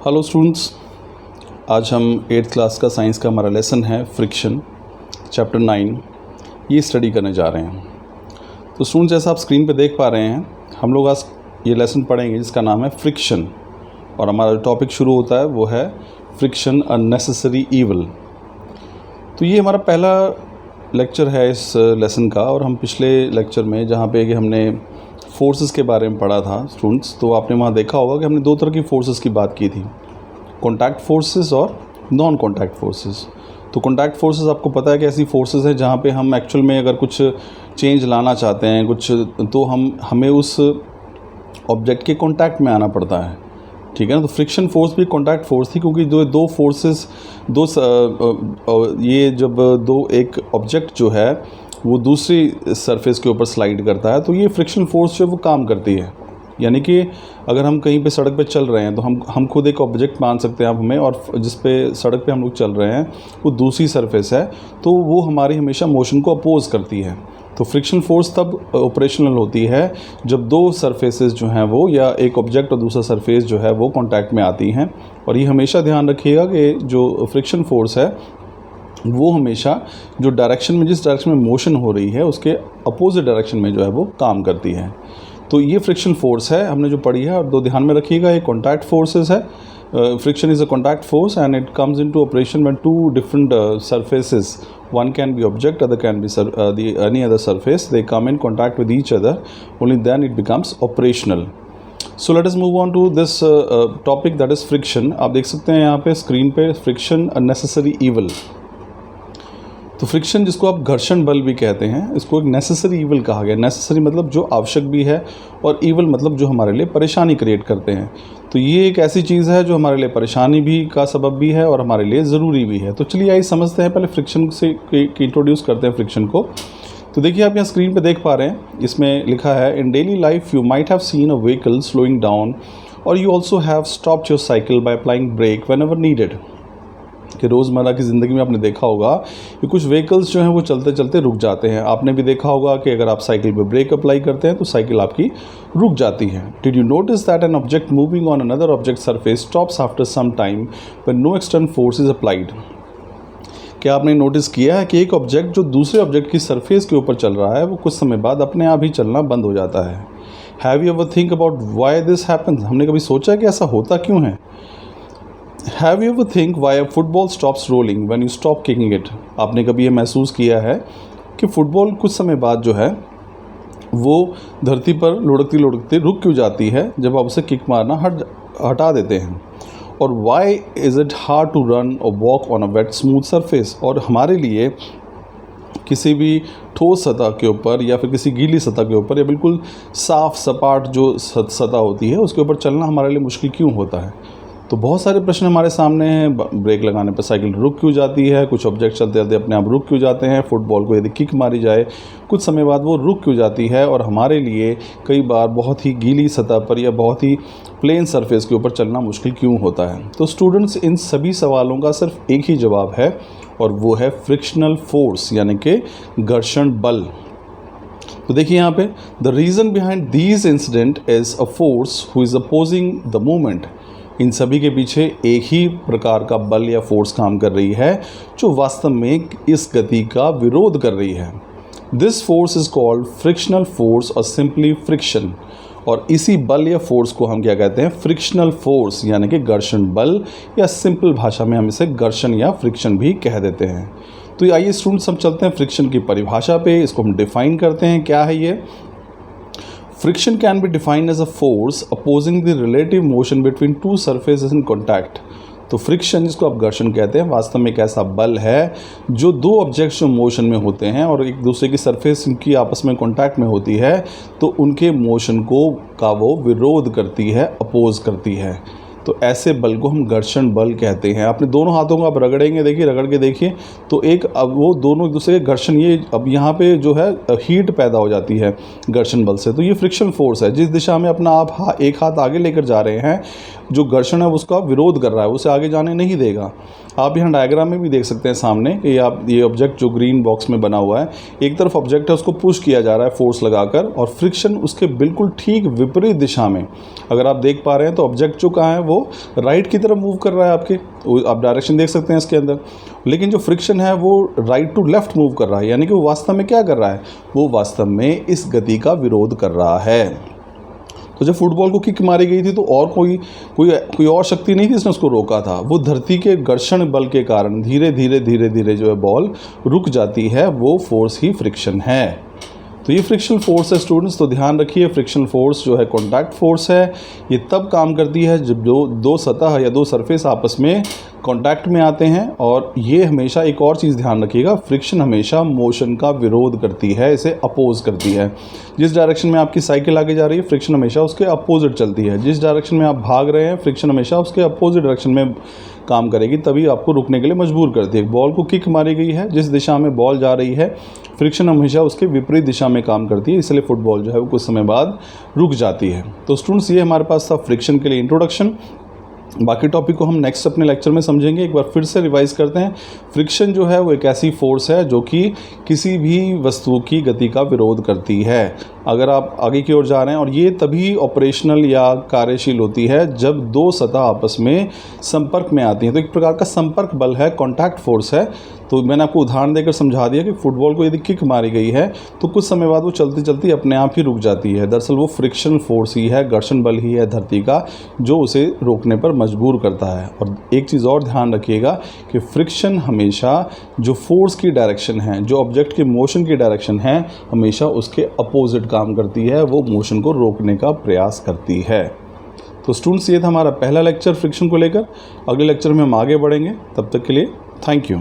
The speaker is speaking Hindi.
हेलो स्टूडेंट्स, आज हम 8th क्लास का साइंस का हमारा लेसन है फ्रिक्शन चैप्टर 9 ये स्टडी करने जा रहे हैं। तो स्टूडेंट्स, जैसा आप स्क्रीन पे देख पा रहे हैं, हम लोग आज ये लेसन पढ़ेंगे जिसका नाम है फ्रिक्शन। और हमारा टॉपिक शुरू होता है वो है फ्रिक्शन अननेसेसरी ईवल। तो ये हमारा पहला लेक्चर है इस लेसन का। और हम पिछले लेक्चर में जहाँ पे कि हमने फोर्सेस के बारे में पढ़ा था स्टूडेंट्स, तो आपने वहाँ देखा होगा कि हमने दो तरह की फोर्सेस की बात की थी, कॉन्टैक्ट फोर्सेस और नॉन कॉन्टैक्ट फोर्सेस। तो कॉन्टैक्ट फोर्सेस आपको पता है कि ऐसी फोर्सेस हैं जहाँ पे हम एक्चुअल में अगर कुछ चेंज लाना चाहते हैं कुछ, तो हमें उस ऑब्जेक्ट के कॉन्टैक्ट में आना पड़ता है, ठीक है ना। तो फ्रिक्शन फोर्स भी कॉन्टैक्ट फोर्स थी, क्योंकि दो फोर्सेस ये जब एक ऑब्जेक्ट जो है वो दूसरी सरफेस के ऊपर स्लाइड करता है, तो ये फ्रिक्शन फोर्स जो है वो काम करती है। यानी कि अगर हम कहीं पे सड़क पे चल रहे हैं तो हम खुद एक ऑब्जेक्ट मान सकते हैं आप हमें, और जिस पे सड़क पे हम लोग चल रहे हैं वो दूसरी सरफेस है, तो वो हमारी हमेशा मोशन को अपोज करती है। तो फ्रिक्शन फोर्स तब ऑपरेशनल होती है जब दो सरफेसेस जो हैं वो, या एक ऑब्जेक्ट और दूसरा सरफेस जो है वो कांटेक्ट में आती हैं। और ये हमेशा ध्यान रखिएगा कि जो फ्रिक्शन फोर्स है वो हमेशा जो डायरेक्शन में, जिस डायरेक्शन में मोशन हो रही है उसके अपोजिट डायरेक्शन में जो है वो काम करती है। तो ये फ्रिक्शन फोर्स है हमने जो पढ़ी है। और दो ध्यान में रखिएगा, ये कॉन्टैक्ट फोर्सेस है। Friction is a contact force and it comes into operation when two different surfaces, one can be object, other can be any other surface, they come in contact with each other, only then it becomes operational. So let us move on to this topic, that is friction. आप देख सकते हैं यहाँ पे स्क्रीन पे फ्रिक्शन अननेसेसरी ईवल। तो फ्रिक्शन, जिसको आप घर्षण बल भी कहते हैं, इसको एक नेसेसरी ईवल कहा गया। नेसेसरी मतलब जो आवश्यक भी है, और ईवल मतलब जो हमारे लिए परेशानी क्रिएट करते हैं। तो ये एक ऐसी चीज़ है जो हमारे लिए परेशानी भी का सबब भी है और हमारे लिए ज़रूरी भी है। तो चलिए आइए समझते हैं, पहले फ्रिक्शन से इंट्रोड्यूस करते हैं फ्रिक्शन को। तो देखिए आप यहाँ स्क्रीन पे देख पा रहे हैं, इसमें लिखा है in daily life you might have seen a vehicle slowing down और you also have stopped your cycle by applying brake whenever needed. कि रोज़मर्रा की ज़िंदगी में आपने देखा होगा कि कुछ व्हीकल्स जो हैं वो चलते चलते रुक जाते हैं। आपने भी देखा होगा कि अगर आप साइकिल पे ब्रेक अप्लाई करते हैं तो साइकिल आपकी रुक जाती है। Did you notice that an object moving on another object surface stops after some time when no external force is applied. क्या आपने नोटिस किया है कि एक ऑब्जेक्ट जो दूसरे ऑब्जेक्ट की सरफेस के ऊपर चल रहा है वो कुछ समय बाद अपने आप ही चलना बंद हो जाता है। Have you ever think about why this happens? हमने कभी सोचा है कि ऐसा होता क्यों है? Have you ever think why a football stops rolling when you stop kicking it? आपने कभी ये महसूस किया है कि फुटबॉल कुछ समय बाद जो है वो धरती पर लुढ़कती लुढ़कती रुक क्यों जाती है जब आप उसे किक मारना हटा देते हैं? और why is it hard to run or walk on a wet smooth surface? और हमारे लिए किसी भी ठोस सतह के ऊपर या फिर किसी गीली सतह के ऊपर या बिल्कुल साफ सपाट जो सतह होती है उसके ऊपर चलना हमारे लिए मुश्किल क्यों होता है? तो बहुत सारे प्रश्न हमारे सामने हैं। ब्रेक लगाने पर साइकिल रुक क्यों जाती है? कुछ ऑब्जेक्ट चलते चलते अपने आप रुक क्यों जाते हैं? फुटबॉल को यदि किक मारी जाए कुछ समय बाद वो रुक क्यों जाती है? और हमारे लिए कई बार बहुत ही गीली सतह पर या बहुत ही प्लेन सरफेस के ऊपर चलना मुश्किल क्यों होता है? तो स्टूडेंट्स, इन सभी सवालों का सिर्फ एक ही जवाब है, और वो है फ्रिक्शनल फोर्स, यानी कि घर्षण बल। तो देखिए यहाँ पे, the reason behind these incident is a force who is opposing the movement. इन सभी के पीछे एक ही प्रकार का बल या फोर्स काम कर रही है जो वास्तव में इस गति का विरोध कर रही है। This force is called frictional force और सिंपली फ्रिक्शन। और इसी बल या फोर्स को हम क्या कहते हैं? फ्रिक्शनल फोर्स, यानी कि घर्षण बल, या सिंपल भाषा में हम इसे घर्षण या फ्रिक्शन भी कह देते हैं। तो आइए स्टूडेंट्स, हम चलते हैं फ्रिक्शन की परिभाषा पे। इसको हम डिफाइन करते हैं, क्या है ये? Friction can be defined as a force opposing the relative motion between two surfaces in contact. तो फ्रिक्शन, जिसको आप घर्षण कहते हैं, वास्तव में एक ऐसा बल है जो दो ऑब्जेक्ट्स जो मोशन में होते हैं और एक दूसरे की सरफेस इनकी आपस में कांटेक्ट में होती है, तो उनके मोशन का वो विरोध करती है, अपोज करती है। तो ऐसे बल को हम घर्षण बल कहते हैं। अपने दोनों हाथों को आप रगड़ेंगे, देखिए, रगड़ के देखिए, तो अब वो दोनों एक दूसरे के घर्षण, ये अब यहाँ पे जो है हीट पैदा हो जाती है घर्षण बल से। तो ये फ्रिक्शन फोर्स है। जिस दिशा में अपना आप एक हाथ आगे लेकर जा रहे हैं, जो घर्षण है उसका विरोध कर रहा है, उसे आगे जाने नहीं देगा। आप यहाँ डायग्राम में भी देख सकते हैं सामने कि आप ये ऑब्जेक्ट जो ग्रीन बॉक्स में बना हुआ है, एक तरफ ऑब्जेक्ट है उसको पुश किया जा रहा है फोर्स लगाकर, और फ्रिक्शन उसके बिल्कुल ठीक विपरीत दिशा में, अगर आप देख पा रहे हैं तो ऑब्जेक्ट जो कहाँ है वो राइट की तरफ मूव कर रहा है आपके, आप डायरेक्शन देख सकते हैं इसके अंदर, लेकिन जो फ्रिक्शन है वो राइट टू लेफ्ट मूव कर रहा है, यानी कि वो वास्तव में क्या कर रहा है, वो वास्तव में इस गति का विरोध कर रहा है। तो जब फुटबॉल को किक मारी गई थी तो और कोई और शक्ति नहीं थी इसने उसको रोका था, वो धरती के घर्षण बल के कारण धीरे धीरे जो है बॉल रुक जाती है, वो फोर्स ही फ्रिक्शन है। तो ये फ्रिक्शनल फोर्स है स्टूडेंट्स, तो ध्यान रखिए फ्रिक्शनल फोर्स जो है कॉन्टैक्ट फोर्स है, ये तब काम करती है जब दो सतह या दो सरफेस आपस में कांटेक्ट में आते हैं, और ये हमेशा एक और चीज़ ध्यान रखिएगा, फ्रिक्शन हमेशा मोशन का विरोध करती है, इसे अपोज करती है। जिस डायरेक्शन में आपकी साइकिल आगे जा रही है फ्रिक्शन हमेशा उसके अपोजिट चलती है, जिस डायरेक्शन में आप भाग रहे हैं फ्रिक्शन हमेशा उसके अपोजिट डायरेक्शन में काम करेगी, तभी आपको रुकने के लिए मजबूर करती है। बॉल को किक मारी गई है, जिस दिशा में बॉल जा रही है फ्रिक्शन हमेशा उसके विपरीत दिशा में काम करती है, इसलिए फुटबॉल जो है वो कुछ समय बाद रुक जाती है। तो स्टूडेंट्स ये हमारे पास था फ्रिक्शन के लिए इंट्रोडक्शन। बाकी टॉपिक को हम नेक्स्ट अपने लेक्चर में समझेंगे। एक बार फिर से रिवाइज करते हैं। फ्रिक्शन जो है वो एक ऐसी फोर्स है जो कि किसी भी वस्तु की गति का विरोध करती है। अगर आप आगे की ओर जा रहे हैं, और ये तभी ऑपरेशनल या कार्यशील होती है जब दो सतह आपस में संपर्क में आती हैं, तो एक प्रकार का संपर्क बल है, कॉन्टैक्ट फोर्स है। तो मैंने आपको उदाहरण देकर समझा दिया कि फुटबॉल को यदि किक मारी गई है तो कुछ समय बाद वो चलती चलती अपने आप ही रुक जाती है। दरअसल वो फ्रिक्शन फोर्स ही है, घर्षण बल ही है धरती का, जो उसे रोकने पर मजबूर करता है। और एक चीज़ और ध्यान रखिएगा कि फ्रिक्शन हमेशा जो फोर्स की डायरेक्शन है, जो ऑब्जेक्ट के मोशन की डायरेक्शन है, हमेशा उसके अपोजिट काम करती है, वो मोशन को रोकने का प्रयास करती है। तो स्टूडेंट्स ये था हमारा पहला लेक्चर फ्रिक्शन को लेकर। अगले लेक्चर में हम आगे बढ़ेंगे, तब तक के लिए थैंक यू।